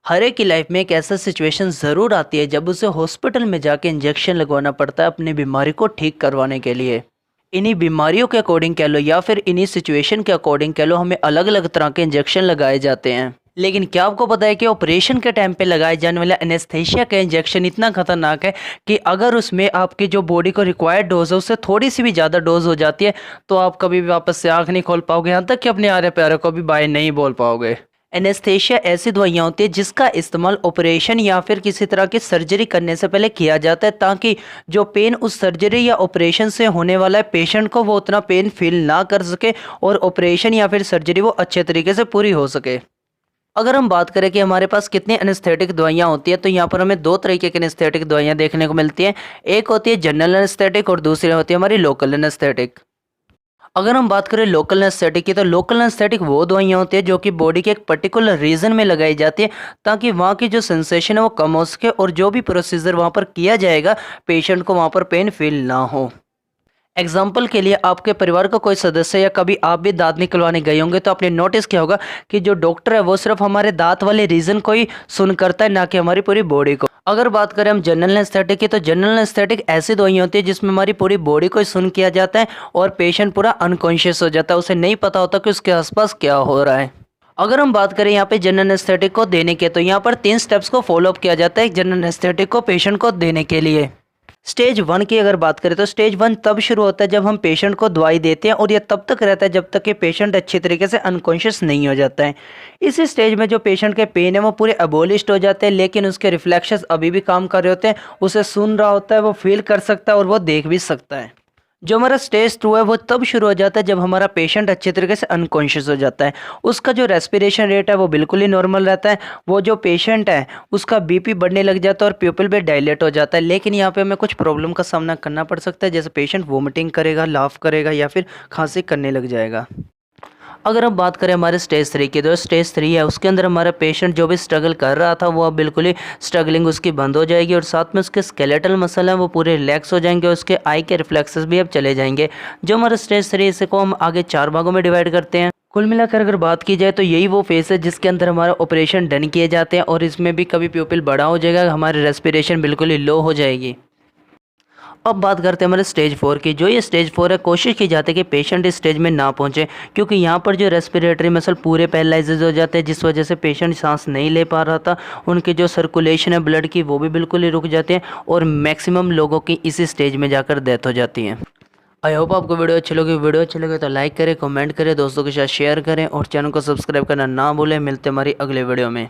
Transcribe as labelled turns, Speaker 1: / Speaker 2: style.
Speaker 1: हर एक की लाइफ में एक ऐसा सिचुएशन ज़रूर आती है जब उसे हॉस्पिटल में जाके इंजेक्शन लगवाना पड़ता है अपनी बीमारी को ठीक करवाने के लिए। इन्हीं बीमारियों के अकॉर्डिंग कह लो या फिर इन्हीं सिचुएशन के अकॉर्डिंग कह लो, हमें अलग अलग तरह के इंजेक्शन लगाए जाते हैं। लेकिन क्या आपको पता है कि ऑपरेशन के टाइम पे लगाए जाने वाला एनेस्थेशिया का इंजेक्शन इतना खतरनाक है कि अगर उसमें आपकी जो बॉडी को रिक्वायर्ड डोज है उससे थोड़ी सी भी ज़्यादा डोज हो जाती है तो आप कभी भी वापस से आँख नहीं खोल पाओगे, यहाँ तक कि अपने आरे प्यारे को भी बाय नहीं बोल पाओगे। एनेस्थेशिया ऐसी दवाइयाँ होती है जिसका इस्तेमाल ऑपरेशन या फिर किसी तरह की सर्जरी करने से पहले किया जाता है ताकि जो पेन उस सर्जरी या ऑपरेशन से होने वाला है पेशेंट को वो उतना पेन फील ना कर सके और ऑपरेशन या फिर सर्जरी वो अच्छे तरीके से पूरी हो सके। अगर हम बात करें कि हमारे पास कितनी एनेस्थेटिक दवाइयाँ होती है तो यहाँ पर हमें दो तरीके की एनेस्थेटिक दवाइयाँ देखने को मिलती हैं। एक होती है जनरल एनेस्थेटिक और दूसरी होती है हमारी लोकल एनेस्थेटिक। अगर हम बात करें लोकल एनेस्थेटिक की तो लोकल एनेस्थेटिक वो दवाइयाँ होती है जो कि बॉडी के एक पर्टिकुलर रीजन में लगाई जाती है ताकि वहाँ की जो सेंसेशन है वो कम हो सके और जो भी प्रोसीजर वहाँ पर किया जाएगा पेशेंट को वहाँ पर पेन फील ना हो। एग्जाम्पल के लिए आपके परिवार का कोई सदस्य या कभी आप भी दांत निकलवाने गए होंगे तो आपने नोटिस किया होगा कि जो डॉक्टर है वो सिर्फ हमारे दांत वाले रीजन को ही सुन करता है, ना कि हमारी पूरी बॉडी को। अगर बात करें हम जनरल एनेस्थेटिक की तो जनरल एनेस्थेटिक ऐसी दवाई होती है जिसमें हमारी पूरी बॉडी को ही सुन किया जाता है और पेशेंट पूरा अनकॉन्शियस हो जाता है, उसे नहीं पता होता कि उसके आसपास क्या हो रहा है। अगर हम बात करें यहाँ पे जनरल एनेस्थेटिक को देने के तो यहाँ पर 3 स्टेप्स को फॉलो अप किया जाता है जनरल एनेस्थेटिक को पेशेंट को देने के लिए। स्टेज 1 की अगर बात करें तो स्टेज 1 तब शुरू होता है जब हम पेशेंट को दवाई देते हैं और यह तब तक रहता है जब तक कि पेशेंट अच्छी तरीके से अनकॉन्शियस नहीं हो जाता है। इस स्टेज में जो पेशेंट के पेन है वो पूरे अबोलिश्ड हो जाते हैं लेकिन उसके रिफ्लेक्शंस अभी भी काम कर रहे होते हैं, उसे सुन रहा होता है, वो फील कर सकता है और वो देख भी सकता है। जो हमारा स्टेज 2 है वो तब शुरू हो जाता है जब हमारा पेशेंट अच्छे तरीके से अनकॉन्शियस हो जाता है। उसका जो रेस्पिरेशन रेट है वो बिल्कुल ही नॉर्मल रहता है। वो जो पेशेंट है उसका बीपी बढ़ने लग जाता है और प्यूपिल भी डायलेट हो जाता है, लेकिन यहाँ पे हमें कुछ प्रॉब्लम का सामना करना पड़ सकता है, जैसे पेशेंट वोमिटिंग करेगा, लाफ करेगा या फिर खांसी करने लग जाएगा। अगर हम बात करें हमारे स्टेज 3 की तो स्टेज 3 है उसके अंदर हमारा पेशेंट जो भी स्ट्रगल कर रहा था वो अब बिल्कुल ही स्ट्रगलिंग उसकी बंद हो जाएगी और साथ में उसके स्केलेटल मसल हैं वो पूरे रिलैक्स हो जाएंगे और उसके आई के रिफ्लेक्सेस भी अब चले जाएंगे। जो हमारा स्टेज 3 इसे को हम आगे 4 भागों में डिवाइड करते हैं। कुल मिलाकर अगर बात की जाए तो यही वो फेस है जिसके अंदर हमारा ऑपरेशन डन किए जाते हैं और इसमें भी कभी प्यूपिल बड़ा हो जाएगा, हमारी रेस्पिरेशन बिल्कुल ही लो हो जाएगी। अब बात करते हैं हमारे स्टेज 4 की। जो ये स्टेज 4 है कोशिश की जाती है कि पेशेंट इस स्टेज में ना पहुंचे क्योंकि यहाँ पर जो रेस्पिरेटरी मसल पूरे पैरालाइज हो जाते हैं जिस वजह से पेशेंट सांस नहीं ले पा रहा था, उनकी जो सर्कुलेशन है ब्लड की वो भी बिल्कुल ही रुक जाते हैं और मैक्सिमम लोगों की इसी स्टेज में जाकर डेथ हो जाती है। आई होप आपको वीडियो अच्छी लगे तो लाइक करें, कमेंट करें, दोस्तों के साथ शेयर करें और चैनल को सब्सक्राइब करना ना भूलें। मिलते हैं हमारी अगले वीडियो में।